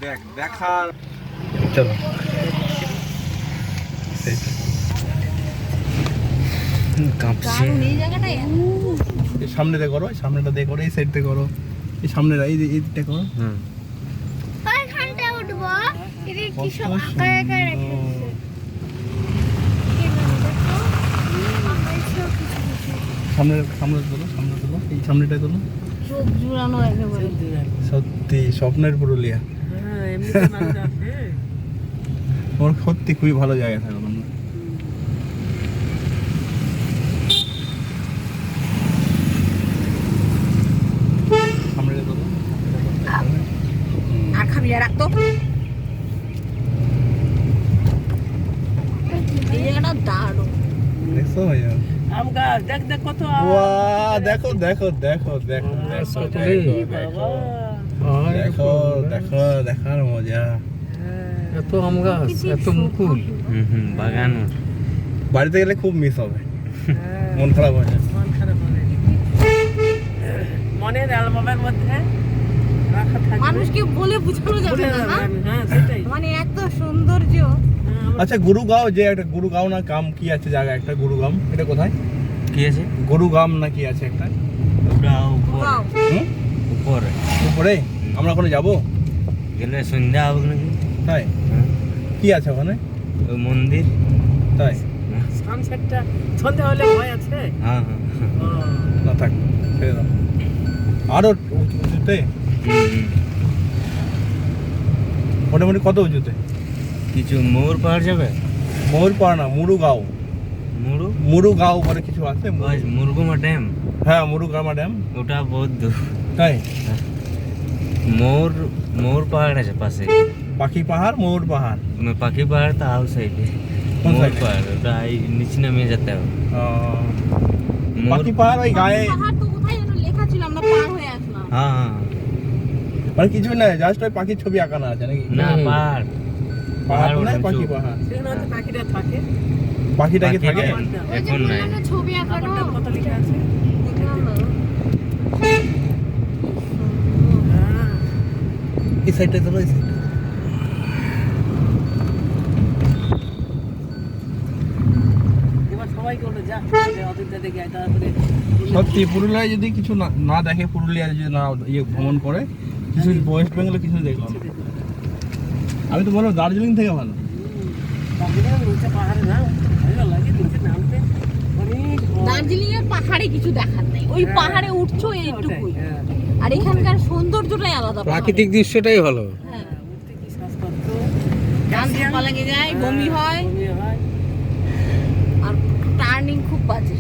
দেখ দেখার চলো সামনেটা করো, সামনেটা দিয়ে করো, এই সাইডটা করো, এই সামনেটা এইটা করো। সামনে সামনে তোলো, সামনে তোলো, এই সামনেটা তোলো। সত্যি স্বপ্নের পুরুলিয়া। ওর সত্যি খুবই ভালো জায়গা থাকো তোমরা। সামনেটা তোলো, আর খাবি আর রাখতো এই জায়গাটা দারুণ। দেখছো ভাইয়া আম গাছ দেখ দেখ কত আম। ওয়াও দেখো দেখো দেখো দেখো দেখো দেখো দেখো দেখার মজা। এত আম গাছ, এত মুকুল। বাগান বাড়িতে গেলে খুব মিস হবে, মন খারাপ হয়ে যায়। মন খারাপ হবে। মনের অ্যালবামের মধ্যে রাখা থাকবে। মানুষকে বলে বোঝানো যাবে না না? হ্যাঁ সেটাই। মানে এত সৌন্দর্য। আচ্ছা গুরুগাঁও, যে একটা গুরুগাঁও না কাম কি আছে জায়গা একটা, গুরুগাম, এটা কোথায়? কি আছে? গুরুগাম না কি আছে একটা? ওটা উপর Wow. উপরে উপরে আমরা ওখানে যাবো গেলে সন্ধ্যা হবে নাকি? তাই? কি আছে ওখানে? ওই মন্দির। তাই সানসেটটা সন্ধ্যা হলে ভয় আছে। হ্যাঁ না থাক ছেড়ে দাও। আরো উঁচুতে মোটামুটি কত উঁচুতে? কিছু ময়ূর পাহাড় যাবে। ময়ূরপাড়া না, মুরুগাঁও। মুরুগাঁও বলে কিছু আছে। মুরগুমা ড্যাম। হ্যাঁ মুরুগামা ড্যাম। ওটা বহুত দূর। তাই ময়ূর পাহাড় আছে পাশে। পাখি পাহাড়, ময়ূর পাহাড়। পাখি পাহাড় তো আউ সাইডে। কোন ময়ূর side এ? পাহাড় ওটা নিচে নামে যেতে হবে। পাখি পাহাড় ওই গায়ে, পাহাড় তো কোথায় যেন লেখা ছিল, আমরা পার হয়ে আসলাম। হ্যাঁ মানে কিছু না, জাস্ট ওই পাখির ছবি আঁকানো আছে নাকি? না পাহাড় পাহাড় না, উঁচু। পাখি পাহাড়। সেখানে হয়তো পাখিটা থাকে। পাখি টাকি থাকে। ওই যে এখন নাই। বললাম না, ছবি আঁকানো। কত লেখা আছে? এই সাইডটা চলো, এই সাইডটা। এবার সবাইকে বলে যা অযোধ্যা দেখে আয় তাড়াতাড়ি। সত্যি পুরুলিয়ায় যদি কিছু না দেখে, পুরুলিয়ায় যদি না ভ্রমণ করে, কিছু ওয়েস্ট বেঙ্গলে কিছু দেখলাম না। আমি তো বলবো দার্জিলিং থেকে ভালো। নিচে পাহাড়ে না ভালো লাগে নিচে নামতে অনেক দার্জিলিং এর পাহাড়ে কিছু দেখার নেই, ওই পাহাড়ে উঠছো এইটুকুই। হ্যাঁ আর এখানকার সৌন্দর্যটাই আলাদা। প্রাকৃতিক দৃশ্যটাই ভালো। হ্যাঁ, উঠতে কি শ্বাসকষ্ট গান ধাপা লেগে যায়, বমি হয়, বমি হয়। আর টার্নিং খুব বাজে।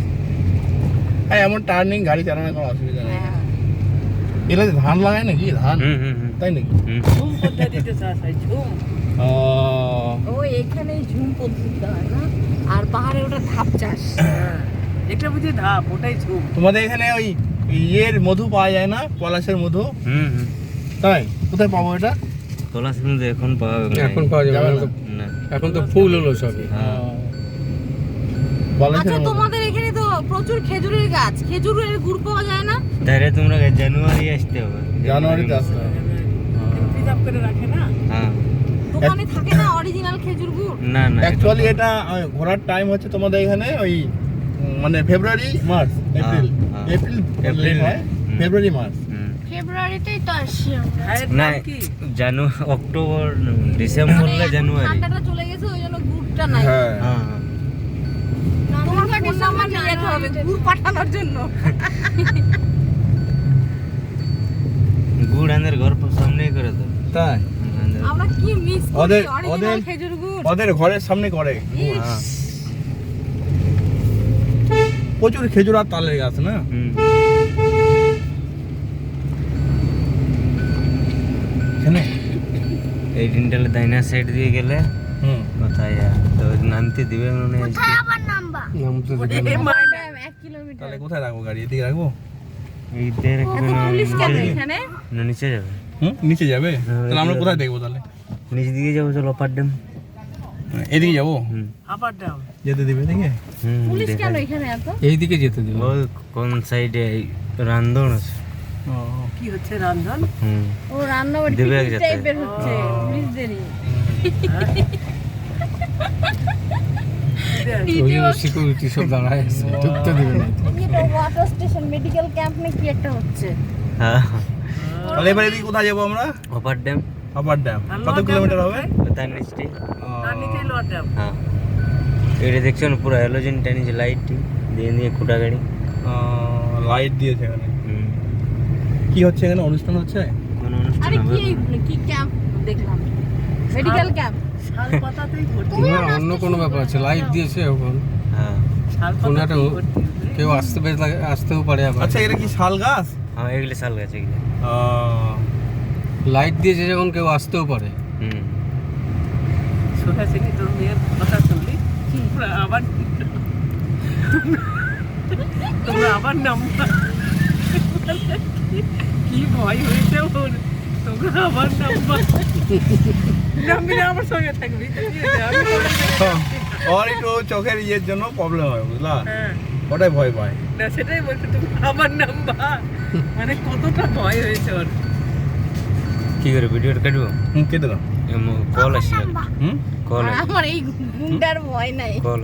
হ্যাঁ এমন টার্নিং গাড়ি চালানোর কোনো অসুবিধা নেই। হ্যাঁ, এগুলো ধান লাগায় নাকি? ধান তাই নাকি? ঝুম পদ্ধতিতে চাষ হয় ঝুম। ও এখানেই ঝুম পদ্ধতিতে হয় না, আর পাহাড়ে ওটা ধাপ চাষ। হ্যাঁ এটা বুঝি ধাপ, ওটাই ঝুম। তোমাদের এখানে ওই ইয়ের মধু পাওয়া যায় না, পলাশের মধু? তাই কোথায় পাবো এটা? পলাশ মধু এখন পাওয়া যাবে না। এখন পাওয়া যাবে যাবে না তো। না। এখন তো ফুল হলো সবই। হ্যাঁ। পলাশের আচ্ছা মধু। তোমাদের এখানে তো প্রচুর খেজুরের গাছ, খেজুরের গুড় পাওয়া যায় না? তাহলে তোমরা জানুয়ারি আসতে হবে। জানুয়ারিতে আসতে হবে। প্রিজার্ভ করে রাখে না। হ্যাঁ দোকানে থাকে না অরিজিনাল খেজুর গুড়? না না অ্যাকচুয়ালি এটা ঘোরার টাইম হচ্ছে তোমাদের এখানে ওই মানে ফেব্রুয়ারি মার্চ এপ্রিল হ্যাঁ। এপ্রিল এপ্রিল হয়, হুম। February March. ফেব্রুয়ারিতেই তো আসছে। না অক্টোবর ডিসেম্বর না জানুয়ারি। ঠান্ডাটা চলে গেছে, ওই জন্য গুড়টা নাই। হ্যাঁ হ্যাঁ তোমার ফোন নাম্বার নিয়ে যেতে হবে গুড় পাঠানোর জন্য। গুড় আমাদের ঘর সামনেই করে দাও। তাই আমরা কি মিস করি ওদের- অরিজিনাল ওদের- খেজুর গুড়। ওদের ঘরের সামনে করে। ইস, হ্যাঁ। প্রচুর খেজুর আর তালের গাছ না? এখানে এই দিনটালে দাইনা সাইড দিয়ে গেলে হুম কোথায় তো নামতে দিবে মনে হয়। নাম তো দেখে না। Madam 1 kilometre. তাহলে কোথায় রাখবো গাড়ি? এদিকে রাখবো? এইদের এত পুলিশ কেন এখানে? না নিচে যাবে। নিচে যাবে? হ্যাঁ, তাহলে আমরা এদিকে কোথায় দেখবো তাহলে? নিচে দিকে যাবো চলো আপার ড্যাম। এদিকে যাবো? আপার ড্যাম যেতে দিবে এদিকে? পুলিশ কেন এখানে এত? এইদিকে যেতে দিল। ওই কোন সাইডে রান্ধন আছে। ও, কি হচ্ছে রান্ধন? ও রান্নাবাড়ি দেবে এক পিকনিক যাতে। টাইপের হচ্ছে ও। পুলিশদেরই ওই জন্য সিকিউরিটি সব দাঁড়ায় আছে, ঢুকতে দেবে না। এটা ওয়াটার স্টেশন মেডিকেল ক্যাম্প না কি একটা হচ্ছে হ্যাঁ তাহলে এবার এদিকে কোথায় যাবো আমরা? অপার ড্যাম আপার ড্যাম। আর কত লোয়ার কিলোমিটার ড্যাম হবে? তার নিচে তার নিচেই লোয়ার ড্যাম। হ্যাঁ এটা দেখছেন পুরো হ্যালোজেন টানিছে লাইট দিয়ে দিয়ে কুটা গাড়ি লাইট দিয়েছে এখানে। কি হচ্ছে এখানে, অনুষ্ঠান হচ্ছে? কোনো অনুষ্ঠান আরে হবে কি কি ক্যাম্প দেখলাম মেডিকেল ক্যাম্প শাল পাতাতেই ভর্তি। না, অন্য কোনো ব্যাপার আছে, লাইট দিয়েছে এখন। হ্যাঁ শাল কোনো একটা পাতাতেই ভর্তি হবে। কেউ আসতেও পারে আবার। আচ্ছা, এটা কি শাল গাছ? হ্যাঁ এগুলো শাল গাছ এগুলো লাইট দিয়েছে যখন কেউ আসতেও পারে। হুম সুহাসিনী তোর মেয়ের কথা শুনলি? তোমরা আবার তোমরা আবার নামবা। কি ভয় হয়েছে ওর, তোমরা আবার নামবা। নামবি না, আমার সঙ্গে থাকবি তো কি হয়েছে? আমি তোদের সঙ্গে থাকছি। ওর একটু চোখের ইয়ের জন্য প্রবলেম হয়, বুঝলা? হ্যাঁ, ওটাই ভয় পায়। না সেটাই বলছি, তুমি আবার নামবা। মানে কতটা ভয় হয়েছে ওর। কি করে ভিডিওটা কাটবো কেটে দাও। কল আসছে হুম কল আর আমার এই গুন্ডার ভয় নাই কল